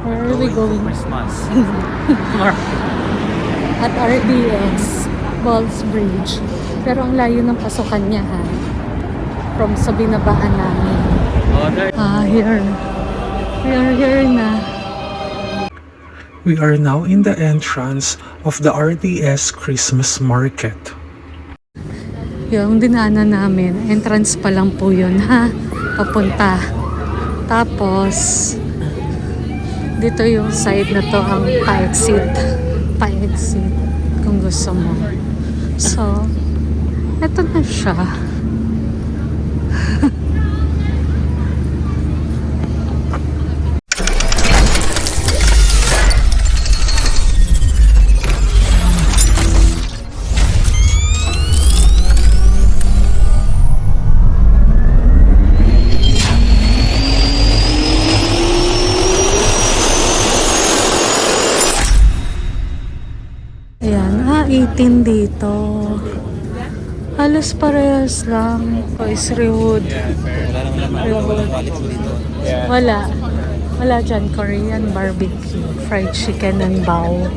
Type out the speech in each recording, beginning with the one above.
Where are we going? Christmas. At RDS, Balls Bridge. Pero ang layo ng pasukan niya ha. From sa binabaan namin. Oh, there. Here. We are here na. We are now in the entrance of the RDS Christmas Market. Yung dinaanan namin, entrance pa lang po yun ha. Papunta. Tapos, dito yung side na to ang pa-exit. Pa-exit kung gusto mo. So, eto na siya. Ayan, 18 dito. Halos parehas lang. Toys Rewood. Wala. Wala dyan. Korean barbecue. Fried chicken and bao.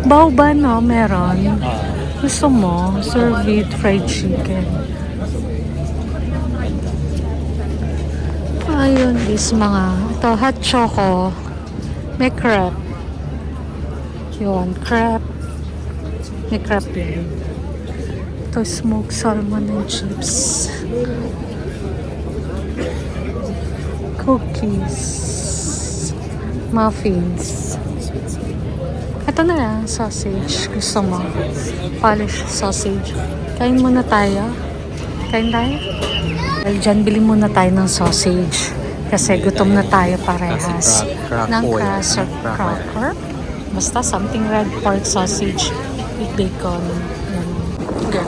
Bao ba no? Meron. Gusto mo? Serve with fried chicken. Ayun is mga ito, hot choco. May crepe. Yun, crepe. May crepe yun. Ito, smoked salmon and chips. Cookies. Muffins. Ito na lang, sausage. Gusto mo? Polished sausage. Kain muna tayo. Kain tayo? Well, dyan, bili muna tayo ng sausage. Kasi gutom na tayo parehas. Ng cracker. Basta something red pork sausage with bacon. Okay.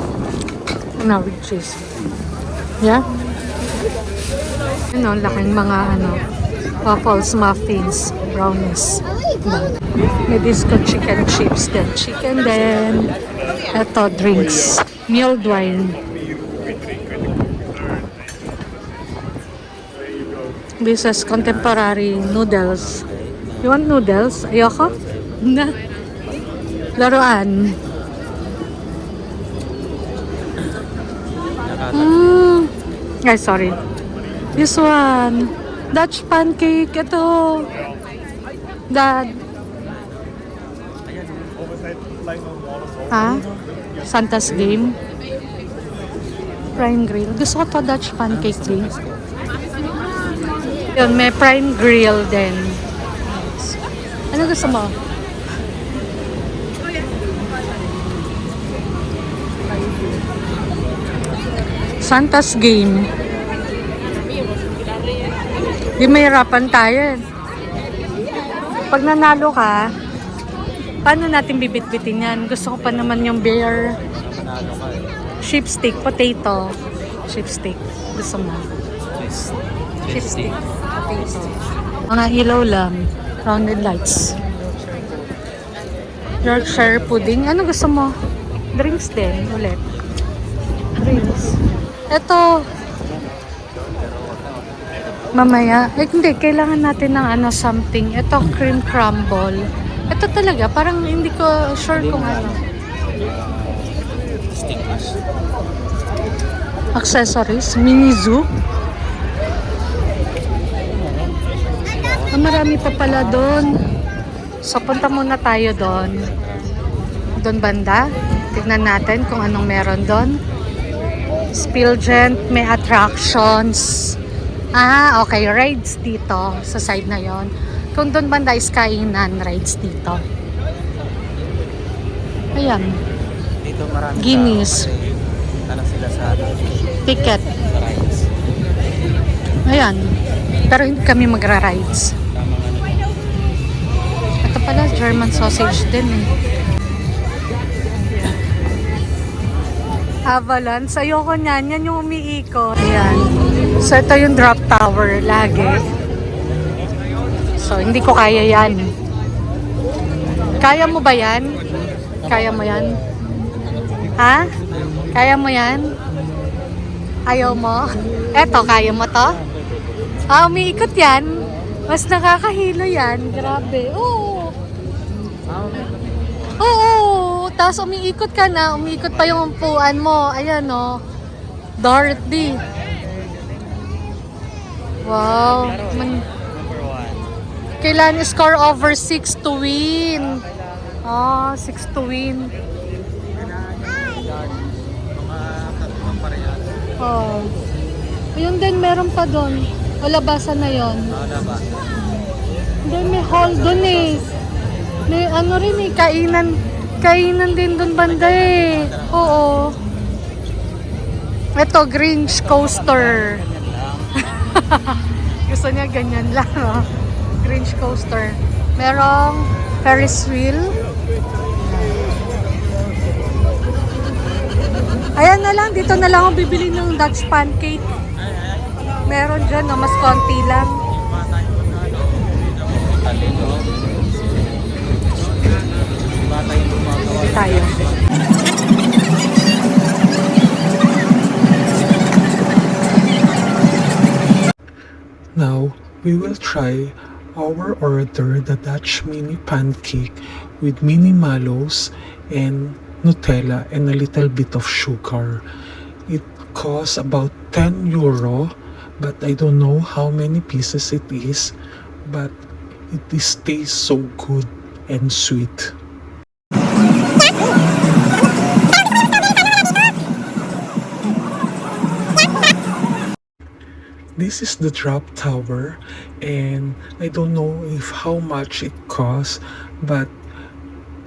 Now with cheese. Yeah? Ano, laking mga waffles, muffins, brownies. May disco chicken chips din. Chicken din. Ito, drinks. Mulled wine. This is contemporary noodles. You want noodles? Ayoko? Na. Laruan. Ay, sorry. This one. Dutch pancake. Ito. Dad. Ha? Santa's game. Prime grill. Gusto ko to Dutch pancake din. Yun, may prime grill din. Ano gusto mo? Santa's game. Di mahirapan tayo. Pag nanalo ka, paano natin bibit-bitin yan? Gusto ko pa naman yung bear. Sheep stick, potato. Sheep stick. Gusto mo? Sheep stick, potato. Mga ilaw lang. Rounded lights. Yorkshire pudding. Ano gusto mo? Drinks din. Ulit. Drinks. Ito. Mamaya. Hindi. Kailangan natin ng something. Ito, cream crumble. Ito talaga. Parang hindi ko sure kung ano. Accessories. Mini zoo. Marami pa pala doon. So, punta muna tayo doon. Doon banda. Tignan natin kung anong meron doon. Spilgent, may attractions. Okay. Rides dito sa side na yon. Kung doon banda is kainan, rides dito. Ayan. Dito marami Guinness. Ano sila sa Ticket. Ayan. Pero hindi kami magra-rides. Ito pala, German sausage din eh. Avalanche. Ayoko niyan. Yan yung umiikot. Ayan. So, ito yung drop tower lagi. So, hindi ko kaya yan. Kaya mo ba yan? Kaya mo yan? Ha? Kaya mo yan? Ayaw mo? Eto, kaya mo to? Umiikot yan. Mas nakakahilo yan. Grabe. Oo. Oo. Tapos umiikot ka na. Umiikot pa yung upuan mo. Ayan o. Dorothy. Wow. Number 1. Kailan score over 6 to win. Oh, 6 to win. Mga tatlong parehas. Oh. Ayun din, meron pa doon. O labasan na yon. Wala ba? Hindi, may hall doon eh. May ano rin eh, kainan. Kainan din doon banda eh. Oo. Ito, Grinch coaster. Gusto niya ganyan lang. Oh. Grinch coaster. Merong Ferris wheel. Ayan na lang, dito na lang ako bibili ng Dutch pancake. Meron dyan, no? Mas konti lang. Tayo. Now, we will try our order, the Dutch mini pancake with mini mallows and Nutella and a little bit of sugar. It costs about 10 euro, but I don't know how many pieces it is, but it tastes so good and sweet. This is the drop tower, and I don't know if how much it costs, but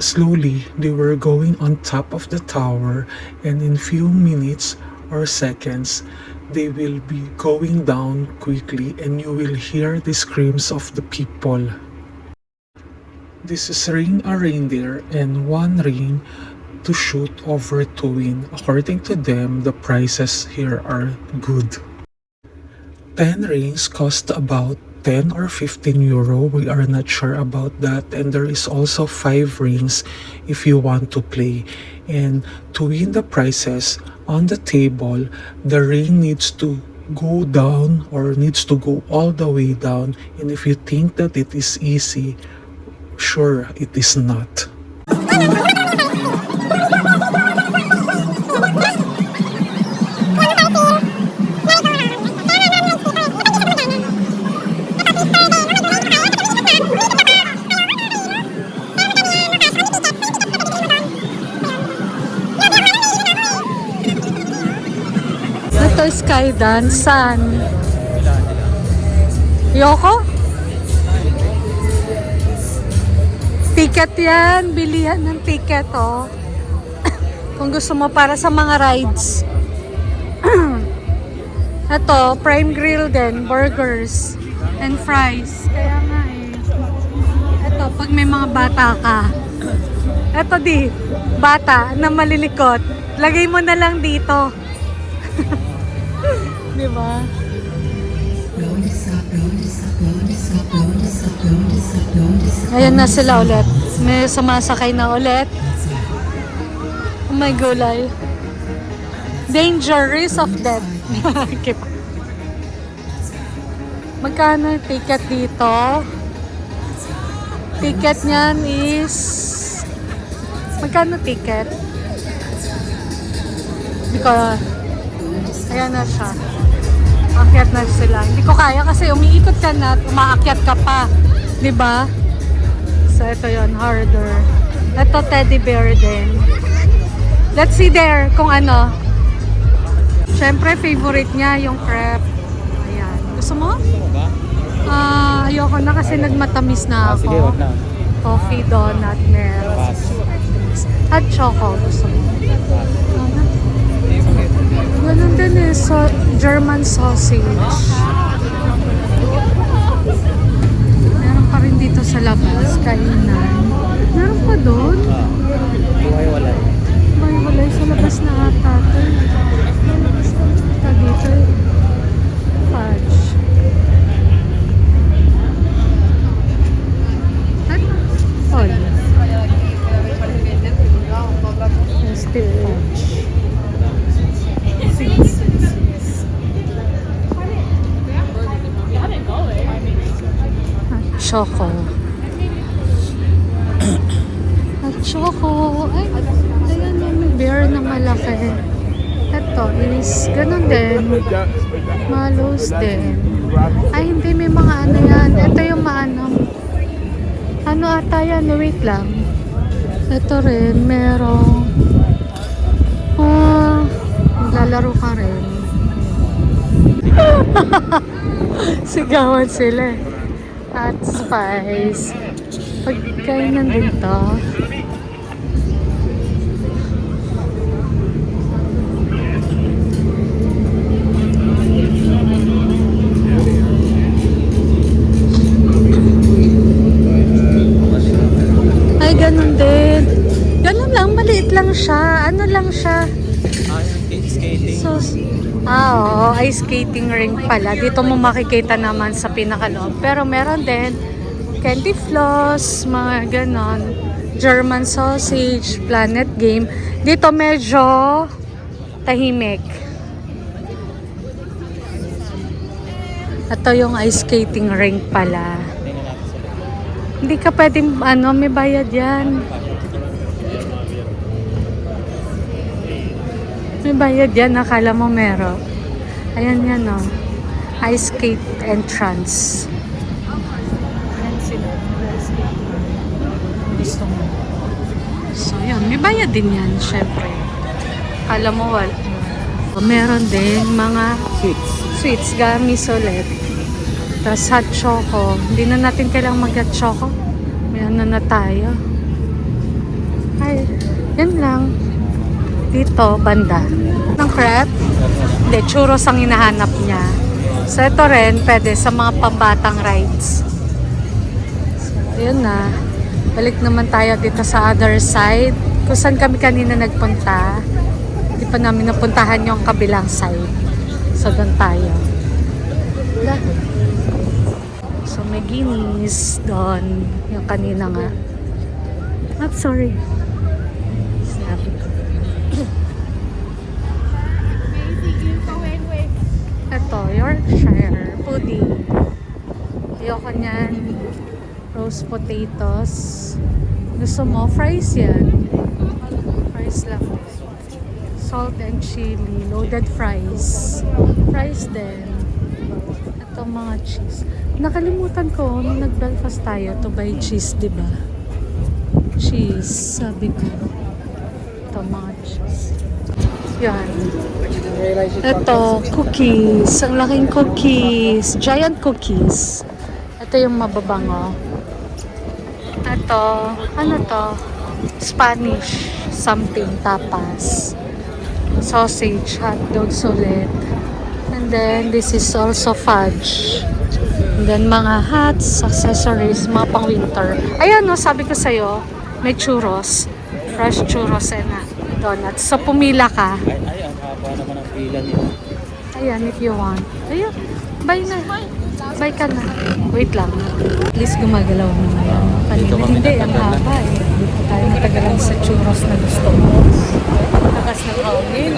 slowly they were going on top of the tower, and in few minutes or seconds they will be going down quickly, and you will hear the screams of the people. This is ring a reindeer and one ring to shoot over to win. According to them, the prices here are good. 10 rings cost about 10 or 15 euro. We are not sure about that. And there is also 5 rings if you want to play. And to win the prizes on the table, the ring needs to go down or needs to go all the way down. And if you think that it is easy, sure, it is not. Ito sky dance. Saan? Yoko? Ticket yan. Bilihan ng ticket, oh. Kung gusto mo para sa mga rides. Ito, prime grill din. Burgers. And fries. Kaya nga eh. Ito, pag may mga bata ka. Ito di. Bata na malilikot. Lagay mo na lang dito. Di ba? Ayan na sila ulit. May sumasakay na ulit. Oh my gulay. Danger, risk of death. Okay. Magkano yung ticket dito? Ticket niyan is... Magkano ticket? Hindi ko... Ayan na siya. Akyat na sila. Hindi ko kaya kasi umiikot ka na at umaakyat ka pa. Diba? So, ito yon harder. Ito, teddy bear din. Let's see there kung ano. Siyempre, favorite niya yung crepe. Ayan. Gusto mo? Ayoko na kasi nagmatamis na ako. Sige, wag na. Coffee, donut, milk. At choco. Gusto mo? Ganun din eh. German sausage. Meron pa rin dito sa labas. Kainan. Meron pa doon? Buhay-walay. May walay sa labas na ata. Ito dito. Fudge. Ano? All. Stitch. choco. Hot choco. Ay, ayan na, may bear na malaki. Ito is, ganun din. Malos din. Ay, hindi, may mga ano yan. Ito yung maanam. Ano ata yan? Wait lang. Ito rin, merong lalaro ka rin. Sigawan sila. At spice. Pagkainan dito. Ay, ganun din. Ganun lang, maliit lang siya. Ano lang siya? Yung skating. So, oo, ice skating ring pala. Dito mo makikita naman sa pinakaloob. Pero meron din candy floss, mga ganon. German sausage, planet game. Dito medyo tahimik. Ito yung ice skating ring pala. Tingnan natin sila. Hindi ka pwedeng, may bayad yan. May bayad yan, akala mo meron. Ayan yan, oh. Ice skate entrance. Ayan sila. Gusto mo. So, yun. May bayad din yan, syempre. Akala mo wala. Meron din mga sweets, gamis ulit. Tapos hot choco. Hindi na natin kailangang mag-hot choco. May ano na tayo. Ay, yan lang. Dito, banda. Ng crepe? Hindi, churros ang hinahanap niya. So, ito rin, pwede sa mga pambatang rides. So, yun na. Balik naman tayo dito sa other side. Kung saan kami kanina nagpunta. Hindi pa namin napuntahan yung kabilang side. So, doon tayo. So, may Guinness doon. Yung kanina nga. I'm sorry. Sabi ko. Ito, Yorkshire pudding. Ayoko niyan. Roast potatoes. Gusto mo? Fries yan. Fries lang. Salt and chili. Loaded fries. Fries din. Ito mga cheese. Nakalimutan ko nung nag-Belfast tayo to buy cheese, di ba? Cheese. Sabi ko. Ito mga cheese. Yan. Ito, cookies. Ang laking cookies. Giant cookies. Ito yung mababango. Ito, ano to? Spanish something, tapas. Sausage, hot dogs ulit. And then, this is also fudge. And then, mga hats, accessories, mga pang winter. Ayan, no, sabi ko sa'yo, may churros. Fresh churros and donuts. So, pumila ka. Ay, ang haba naman ang pila nila. Ayan, if you want. Ayan, buy na. Buy ka na. Wait lang. At least gumagalaw na ngayon. Kanina, hindi, ang haba eh. Dito tayo natagalan sa churros na gusto mo. Takas ng kaunil.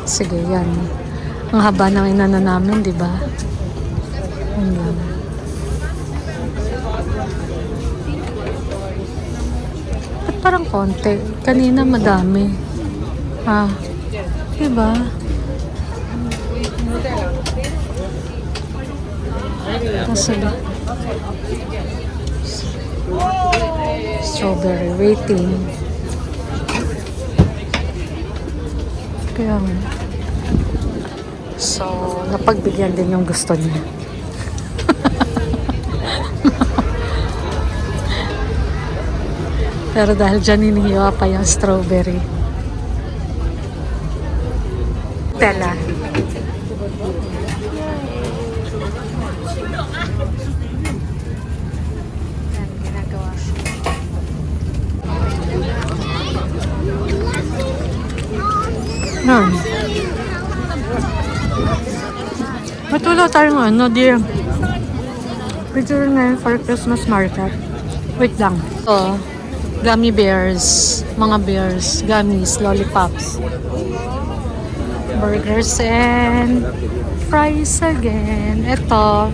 Sige, yan. Ang haba ng inana namin, di ba? Yan lang. At parang konti. Kanina madami. Ha? Diba? Kasi strawberry waiting. Kaya so napagbigyan din yung gusto niya. Pero dahil dyan hinihiwa pa yung strawberry. Tela. Yan, ginagawa siya. Yan. Matulo tayong ano, dear. Picture ngayon for Christmas market. Wait lang. Ito, gummy bears. Mga bears, gummies, lollipops. Burgers and fries again. Ito,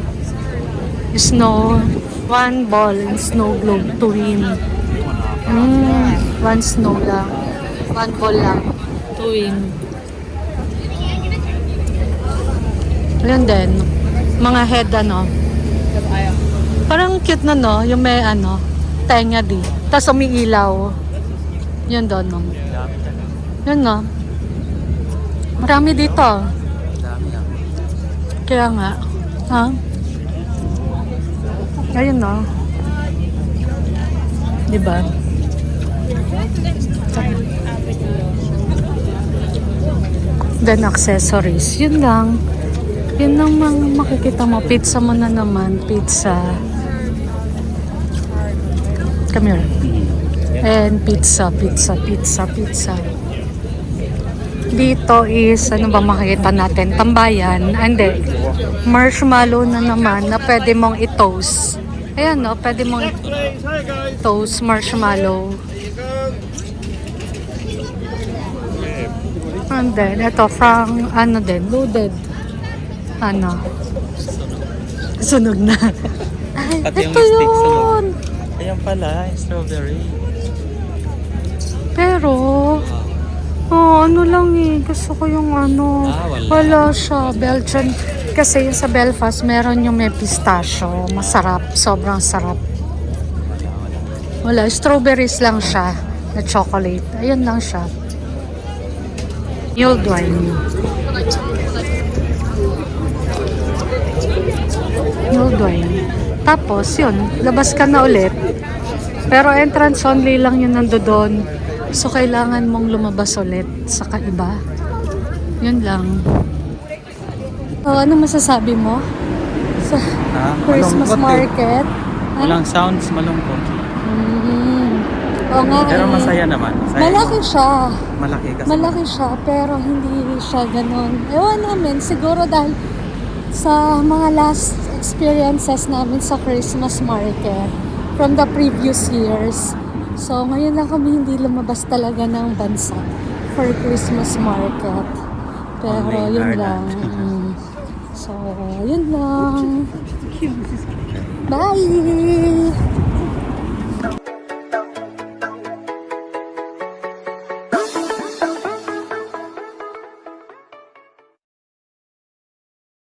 Snow, one ball and snow globe to win. One snow lang. One ball lang to win. Ayan din. Mga head ano. Parang cute na no. Yung may ano. Tenga di. Tapos umiilaw. Yun doon no. Yun no. Marami dito. Dami ah. Kaya nga. Ha? Ayun no. Diba? Then accessories. Yun lang. Yun lang mga makikita mo. Pizza mo na naman. Pizza. Come here. And pizza. Dito is, ano ba makikita natin? Tambayan. Hindi. Marshmallow na naman na pwede mong i-toast. Ayan no, pwede mong i-toast marshmallow. And then, ito from, ano din, loaded. Ano? Sunog na. Ay, Pati yung ito stick sunog. yun! Ayan pala, strawberry. Pero, ano lang eh. Gusto ko yung ano. Wala. Wala siya. Belgian. Kasi yung sa Belfast, meron yung may pistachio. Masarap. Sobrang sarap. Wala. Strawberries lang siya. Na chocolate. Ayun lang siya. Mulled wine. Mulled wine. Tapos, yun. Labas ka na ulit. Pero entrance only lang yun nandoon. So, kailangan mong lumabas ulit sa kaiba. Yun lang. Ano masasabi mo sa Christmas malungkot eh. market? Walang sounds, malungkot. Oo nga Pero eh. masaya naman. Masaya. Malaki siya. Malaki kasi. Malaki siya, pero hindi siya ganun. Ewan namin, siguro dahil sa mga last experiences namin sa Christmas market from the previous years. So, ngayon lang kami hindi lumabas talaga ng bansa for Christmas market. Pero, Only in yun Ireland. lang. So, yun lang. Bye!